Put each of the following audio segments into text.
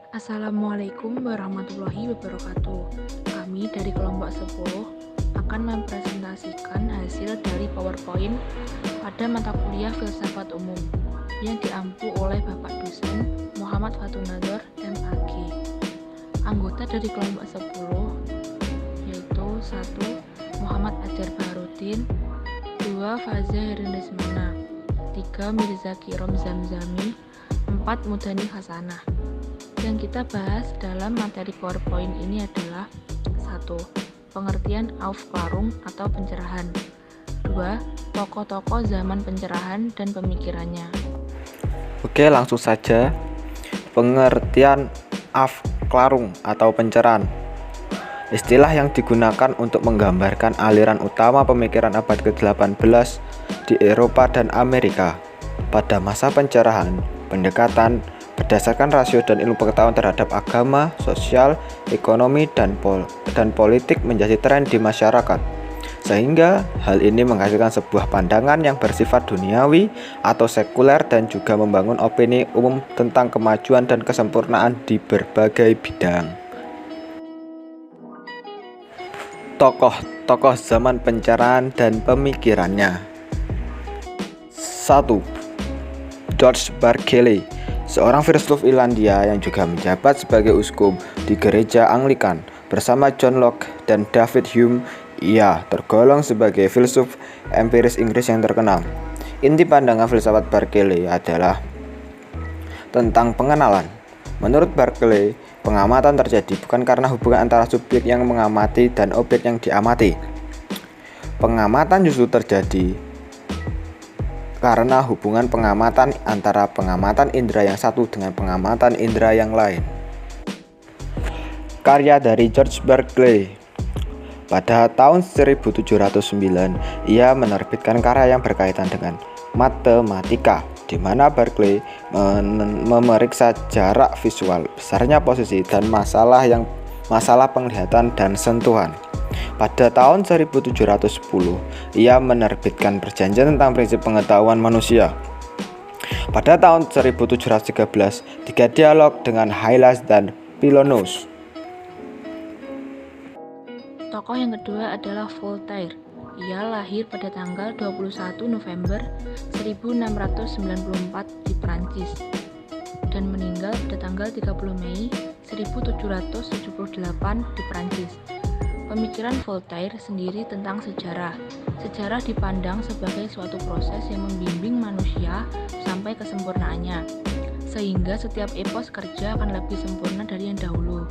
Assalamualaikum warahmatullahi wabarakatuh. Kami dari kelompok 10 akan mempresentasikan hasil dari PowerPoint pada mata kuliah Filsafat Umum yang diampu oleh Bapak Dosen Muhammad Fatunador MAG. Anggota dari kelompok 10 yaitu 1. Muhammad Adjar Baharudin, 2. Faza Herendesmana, 3. Mirza Kirom Zamzami, 4. Mudhani Hasanah. Yang kita bahas dalam materi PowerPoint ini adalah 1. Pengertian Aufklärung atau pencerahan, 2. Tokoh-tokoh zaman pencerahan dan pemikirannya. Oke, langsung saja. Pengertian Aufklärung atau pencerahan, istilah yang digunakan untuk menggambarkan aliran utama pemikiran abad ke-18 di Eropa dan Amerika. Pada masa pencerahan, pendekatan berdasarkan rasio dan ilmu pengetahuan terhadap agama, sosial, ekonomi, dan politik menjadi tren di masyarakat. Sehingga hal ini menghasilkan sebuah pandangan yang bersifat duniawi atau sekuler dan juga membangun opini umum tentang kemajuan dan kesempurnaan di berbagai bidang. Tokoh-tokoh zaman pencerahan dan pemikirannya. 1. George Berkeley, seorang filsuf Irlandia yang juga menjabat sebagai uskup di gereja Anglikan. Bersama John Locke dan David Hume, ia tergolong sebagai filsuf empiris Inggris yang terkenal. Inti pandangan filsafat Berkeley adalah tentang pengenalan. Menurut Berkeley, pengamatan terjadi bukan karena hubungan antara subjek yang mengamati dan objek yang diamati. Pengamatan justru terjadi karena hubungan pengamatan antara pengamatan indera yang satu dengan pengamatan indera yang lain. Karya dari George Berkeley. Pada tahun 1709, ia menerbitkan karya yang berkaitan dengan matematika, di mana Berkeley memeriksa jarak visual, besarnya posisi, dan masalah penglihatan dan sentuhan. Pada tahun 1710, ia menerbitkan Perjanjian tentang Prinsip Pengetahuan Manusia. Pada tahun 1713, 3 dialog dengan Hylas dan Philonous. Tokoh yang kedua adalah Voltaire. Ia lahir pada tanggal 21 November 1694 di Prancis dan meninggal pada tanggal 30 Mei 1778 di Prancis. Pemikiran Voltaire sendiri tentang sejarah. Sejarah dipandang sebagai suatu proses yang membimbing manusia sampai kesempurnaannya, sehingga setiap epos kerja akan lebih sempurna dari yang dahulu.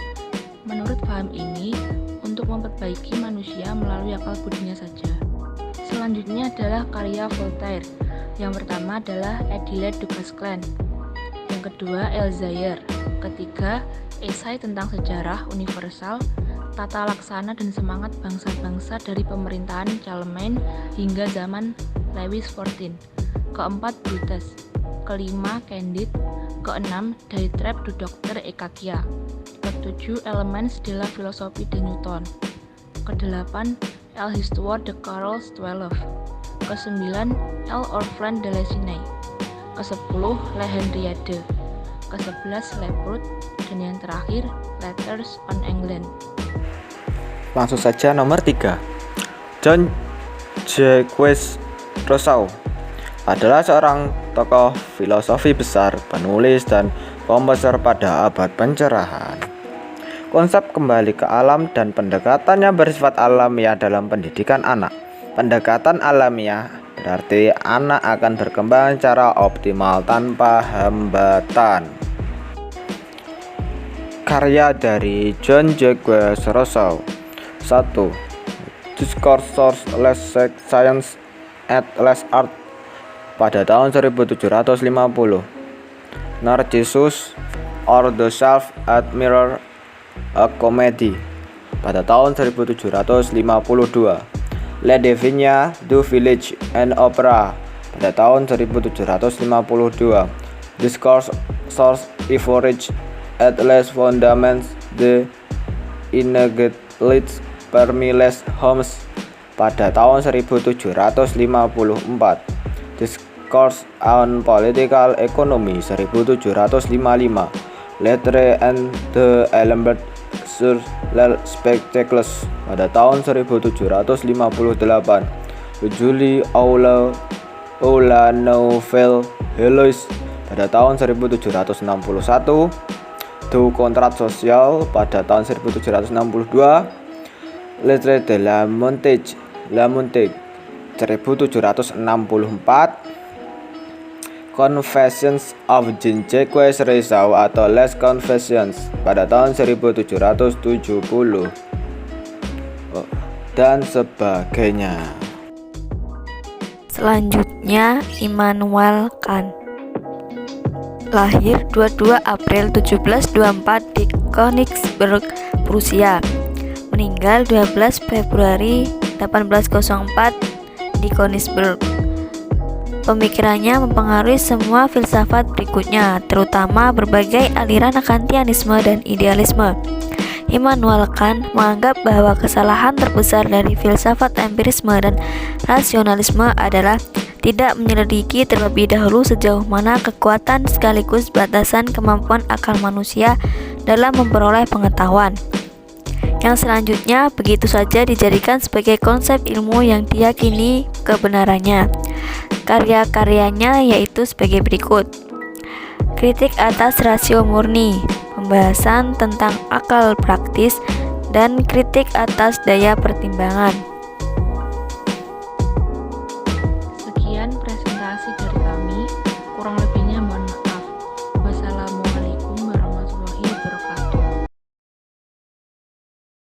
Menurut paham ini, untuk memperbaiki manusia melalui akal budinya saja. Selanjutnya adalah karya Voltaire. Yang pertama adalah Idyllle du Casclan. Yang kedua, Alzire. Ketiga, esai tentang sejarah universal, tata laksana dan semangat bangsa-bangsa dari pemerintahan Charlemagne hingga zaman Louis XIV. Keempat, Brutus. Kelima, Candide. Keenam, Diatribe du Docteur Ekakia. Ketujuh, Elements de la Philosophie de Newton. Kedelapan, L'Histoire de Charles XII. Kesembilan, L'Orphelin de Lessiney. Kesepuluh, Le Henriade. Kesebelas, Le Prout. Dan yang terakhir, Letters on England. Langsung saja nomor 3. John Jacques Rousseau adalah seorang tokoh filosofi besar, penulis dan komposer pada abad pencerahan. Konsep kembali ke alam dan pendekatannya bersifat alamiah dalam pendidikan anak. Pendekatan alamiah berarti anak akan berkembang secara optimal tanpa hambatan. Karya dari John Jacques Rousseau. 1. Discours sur les sciences et les arts pada tahun 1750. Narcissus or the Self-Admirer, a Comedy pada tahun 1752. Le Deviner du Village and Opera pada tahun 1752. Discours sur l'Ivoire et les fondements de l'inégalité parmi les hommes pada tahun 1754. Discourse on Political Economy 1755. Lettres and the Elements sur les Spectacles pada tahun 1758, Julie Aula Nouvelle Heloise pada tahun 1761, Du Contrat Social pada tahun 1762, Lettres de la Montagne 1764, Confessions of Jean-Jacques Rousseau atau Les Confessions pada tahun 1770 dan sebagainya. Selanjutnya, Immanuel Kant. Lahir 22 April 1724 di Königsberg, Prusia. Meninggal 12 Februari 1804 di Königsberg. Pemikirannya mempengaruhi semua filsafat berikutnya, terutama berbagai aliran Kantianisme dan idealisme. Immanuel Kant menganggap bahwa kesalahan terbesar dari filsafat empirisme dan rasionalisme adalah tidak menyelidiki terlebih dahulu sejauh mana kekuatan sekaligus batasan kemampuan akal manusia dalam memperoleh pengetahuan. Yang selanjutnya begitu saja dijadikan sebagai konsep ilmu yang diyakini kebenarannya. Karya-karyanya yaitu sebagai berikut: Kritik atas rasio murni, pembahasan tentang akal praktis, dan kritik atas daya pertimbangan.